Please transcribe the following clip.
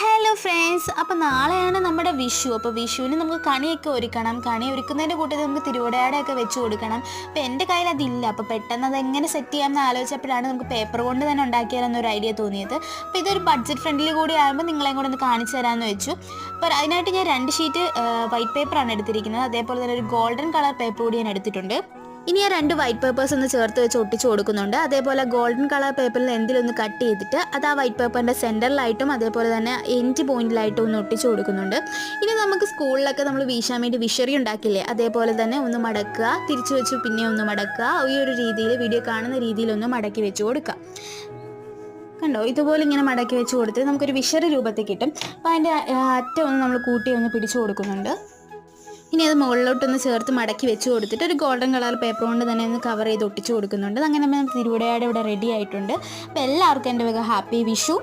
Hello friends, അപ്പോൾ നാളെയാണ് നമ്മുടെ വിഷു. അപ്പോൾ വിഷുവിന് നമുക്ക് കണിയൊക്കെ ഒരുക്കണം. കണി ഒരുക്കുന്നതിൻ്റെ കൂട്ടത്തിൽ നമുക്ക് തിരുവോടയാടയൊക്കെ വെച്ച് കൊടുക്കണം. അപ്പോൾ എൻ്റെ കയ്യിൽ അതില്ല. അപ്പോൾ പെട്ടെന്ന് അതെങ്ങനെ സെറ്റ് ചെയ്യാമെന്ന് ആലോചിച്ചപ്പോഴാണ് നമുക്ക് പേപ്പർ കൊണ്ട് തന്നെ ഉണ്ടാക്കിയാലെന്നൊരു ഐഡിയ തോന്നിയത്. അപ്പോൾ ഇതൊരു ബഡ്ജറ്റ് ഫ്രണ്ട്ലി കൂടി ആകുമ്പോൾ നിങ്ങളെയും കൂടെ ഒന്ന് കാണിച്ചു തരാമെന്ന് വെച്ചു. അപ്പോൾ അതിനായിട്ട് ഞാൻ 2 ഷീറ്റ് വൈറ്റ് പേപ്പറാണ് എടുത്തിരിക്കുന്നത്. അതേപോലെ തന്നെ ഒരു ഗോൾഡൻ കളർ പേപ്പർ കൂടി ഞാൻ എടുത്തിട്ടുണ്ട്. ഇനി ആ 2 വൈറ്റ് പേപ്പേഴ്സ് ഒന്ന് ചേർത്ത് വെച്ച് ഒട്ടിച്ച് കൊടുക്കുന്നുണ്ട്. അതേപോലെ ഗോൾഡൻ കളർ പേപ്പറിൽ എന്തിലൊന്ന് കട്ട് ചെയ്തിട്ട് അത് ആ വൈറ്റ് പേപ്പറിൻ്റെ സെൻറ്ററിലായിട്ടും അതേപോലെ തന്നെ എൻഡ് പോയിന്റിലായിട്ടും ഒന്ന് ഒട്ടിച്ച് കൊടുക്കുന്നുണ്ട്. ഇനി നമുക്ക് സ്കൂളിലൊക്കെ നമ്മൾ വീശാൻ വേണ്ടി വിഷറി ഉണ്ടാക്കില്ലേ, അതേപോലെ തന്നെ ഒന്ന് മടക്കുക, തിരിച്ചു വെച്ച് പിന്നെ ഒന്ന് മടക്കുക. ഈ ഒരു രീതിയിൽ വീഡിയോ കാണുന്ന രീതിയിലൊന്ന് മടക്കി വെച്ച് കൊടുക്കുക. കണ്ടോ, ഇതുപോലെ ഇങ്ങനെ മടക്കി വെച്ച് കൊടുത്ത് നമുക്കൊരു വിഷറി രൂപത്തിൽ കിട്ടും. അപ്പോൾ അതിൻ്റെ അറ്റം ഒന്ന് നമ്മൾ കൂട്ടി ഒന്ന് പിടിച്ചു കൊടുക്കുന്നുണ്ട്. ഇനി അത് മുകളിലോട്ടൊന്ന് ചേർത്ത് മടക്കി വെച്ച് കൊടുത്തിട്ട് ഒരു ഗോൾഡൻ കളർ പേപ്പർ കൊണ്ട് തന്നെ ഒന്ന് കവർ ചെയ്ത് ഒട്ടിച്ച് കൊടുക്കുന്നുണ്ട്. അങ്ങനെ നമ്മൾ തിരുവോടയാട ഇവിടെ റെഡി ആയിട്ടുണ്ട്. അപ്പോൾ എല്ലാവർക്കും എൻ്റെ വക ഹാപ്പി വിഷു.